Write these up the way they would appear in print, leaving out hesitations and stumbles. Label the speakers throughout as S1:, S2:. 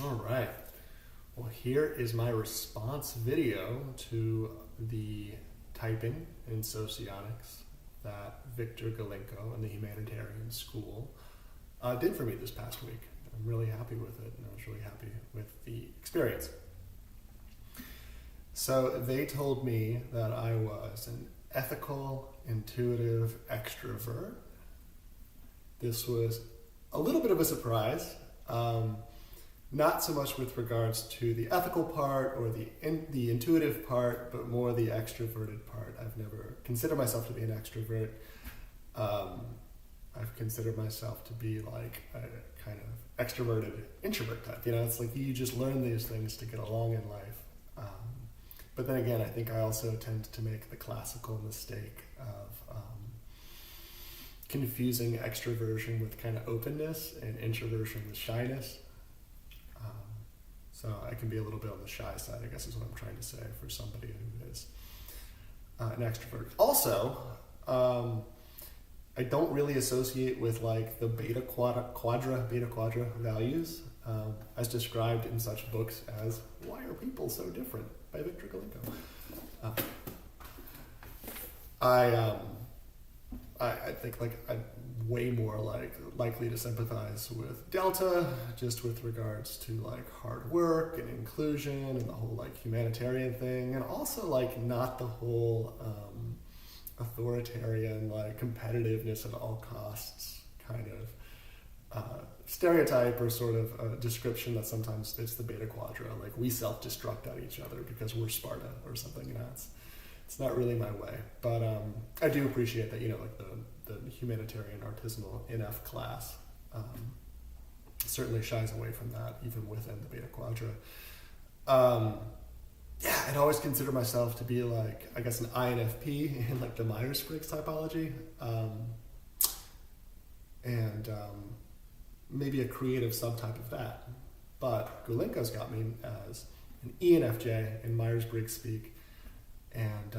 S1: All right. Well, here is my response video to the typing in Socionics that Viktor Gulenko in the Humanitarian School did for me this past week. I'm really happy with it, and I was really happy with the experience. So they told me that I was an ethical, intuitive extrovert. This was a little bit of a surprise. Not so much with regards to the ethical part or the intuitive part, but more the extroverted part. I've never considered myself to be an extrovert. I've considered myself to be like a kind of extroverted introvert type. You know, it's like you just learn these things to get along in life. But then again, I think I also tend to make the classical mistake of confusing extroversion with kind of openness and introversion with shyness. So I can be a little bit on the shy side, I guess is what I'm trying to say for somebody who is an extrovert. Also, I don't really associate with like the beta quadra values as described in such books as Why Are People So Different by Viktor Gulenko. I think like I'm way more likely to sympathize with Delta, just with regards to like hard work and inclusion and the whole like humanitarian thing, and also like not the whole authoritarian like competitiveness at all costs kind of stereotype or sort of description that sometimes it's the beta quadra, like we self-destruct at each other because we're Sparta or something. You know, it's not really my way, but I do appreciate that, you know, like the humanitarian artisanal NF class certainly shies away from that, even within the beta quadra. Yeah, I'd always consider myself to be like, I guess, an INFP in like the Myers-Briggs typology, and maybe a creative subtype of that. But Gulenko's got me as an ENFJ in Myers-Briggs speak, and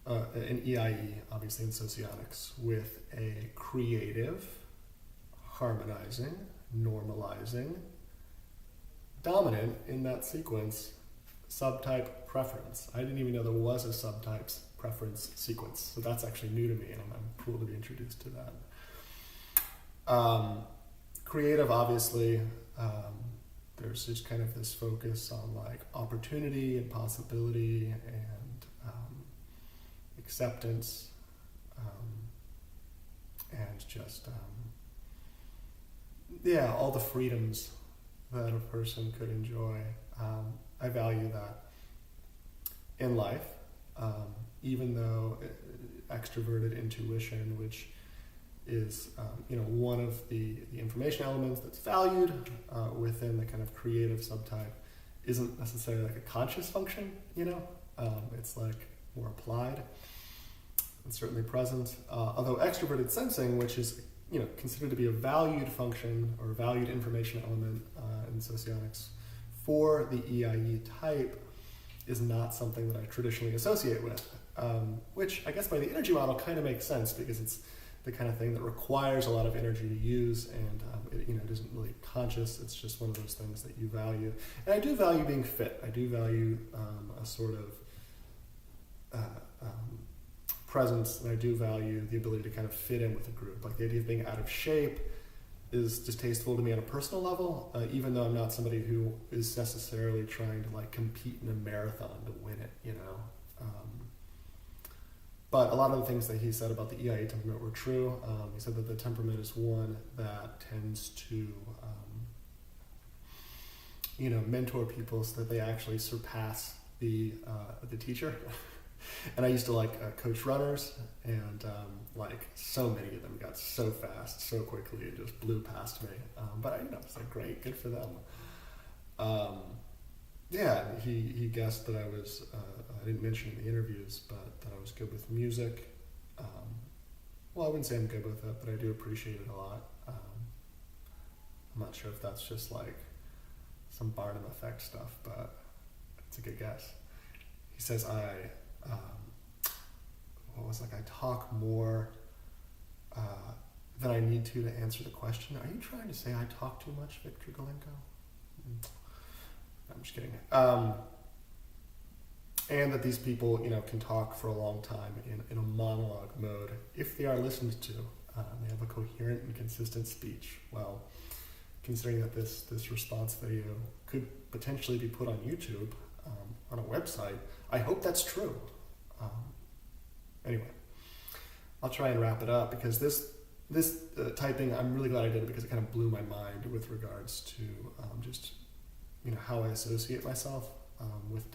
S1: an EIE, obviously in Socionics, with a creative, harmonizing, normalizing, dominant in that sequence, subtype preference. I didn't even know there was a subtypes preference sequence, so that's actually new to me, and I'm cool to be introduced to that. Creative, obviously, there's just kind of this focus on like opportunity and possibility and acceptance, and just all the freedoms that a person could enjoy. I value that in life, even though extroverted intuition, which is one of the information elements that's valued within the kind of creative subtype, isn't necessarily like a conscious function. It's like more applied. It's certainly present. Although extroverted sensing, which is considered to be a valued function or valued information element in Socionics for the EIE type, is not something that I traditionally associate with, which I guess by the energy model kind of makes sense, because it's the kind of thing that requires a lot of energy to use, and it isn't really conscious. It's just one of those things that you value. And I do value being fit. I do value a sort of presence, and I do value the ability to kind of fit in with a group. Like the idea of being out of shape is distasteful to me on a personal level, even though I'm not somebody who is necessarily trying to like compete in a marathon to win it, But a lot of the things that he said about the EIA temperament were true. He said that the temperament is one that tends to, mentor people so that they actually surpass the teacher. And I used to coach runners, and so many of them got so fast, so quickly, it just blew past me. But it's like great, good for them. He guessed that I was, I didn't mention in the interviews, but that I was good with music. Well, I wouldn't say I'm good with it, but I do appreciate it a lot. I'm not sure if that's just like some Barnum effect stuff, but it's a good guess. He says I talk more that I need to answer the question, are you trying to say I talk too much, Viktor Gulenko? I'm just kidding. And that these people, can talk for a long time in a monologue mode if they are listened to. They have a coherent and consistent speech. Well, considering that this response video could potentially be put on YouTube, on a website, I hope that's true. Anyway, I'll try and wrap it up because this typing, I'm really glad I did it because it kind of blew my mind with regards to just how I associate myself with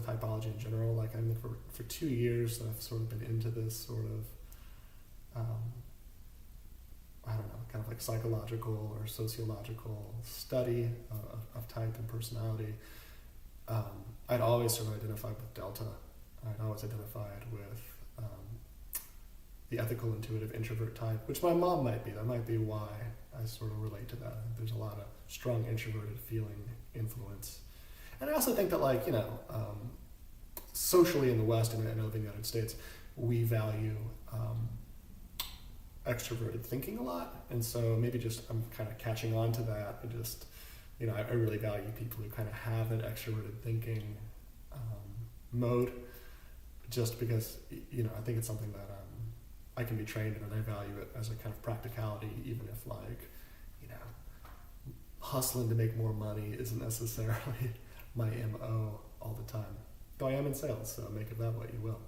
S1: typology in general. Like, I mean, for 2 years I've sort of been into this sort of I don't know, kind of like psychological or sociological study of type and personality. I'd always sort of identified with Delta. I'd always identified with the ethical, intuitive, introvert type, which my mom might be. That might be why I sort of relate to that. I think there's a lot of strong introverted feeling influence. And I also think that, socially in the West and in the United States, we value extroverted thinking a lot. And so maybe just I'm kind of catching on to that. I just, I really value people who kind of have that extroverted thinking mode, just because, I think it's something that I can be trained in, and I value it as a kind of practicality, even if hustling to make more money isn't necessarily my MO all the time. Though I am in sales, so make of that what you will.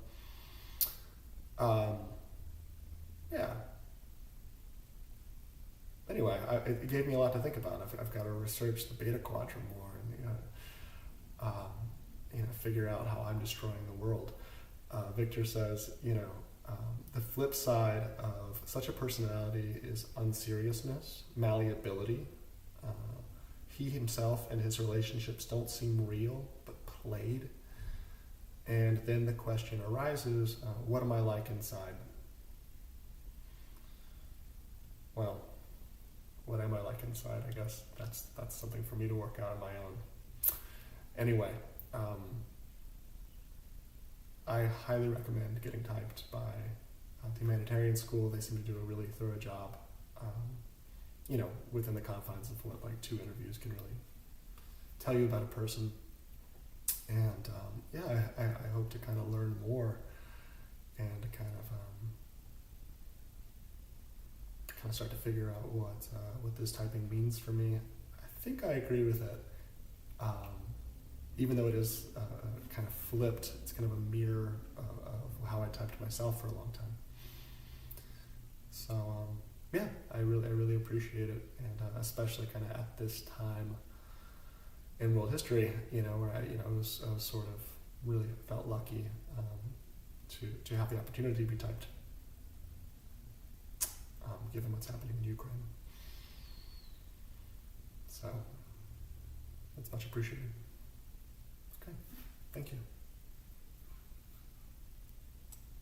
S1: Yeah. Anyway, it gave me a lot to think about. I've got to research the beta quadrant more and figure out how I'm destroying the world. Viktor says, the flip side of such a personality is unseriousness, malleability. He himself and his relationships don't seem real, but played. And then the question arises, what am I like inside? Well, what am I like inside? I guess that's something for me to work out on my own. Anyway, I highly recommend getting typed by the Humanitarian School. They seem to do a really thorough job, within the confines of what 2 interviews can really tell you about a person. And I hope to kind of learn more and kind of start to figure out what this typing means for me. I think I agree with it. Even though it is kind of flipped, it's kind of a mirror of how I typed myself for a long time. So I really appreciate it, and especially kind of at this time in world history, where I was sort of really felt lucky to have the opportunity to be typed, given what's happening in Ukraine. So that's much appreciated. Okay, thank you.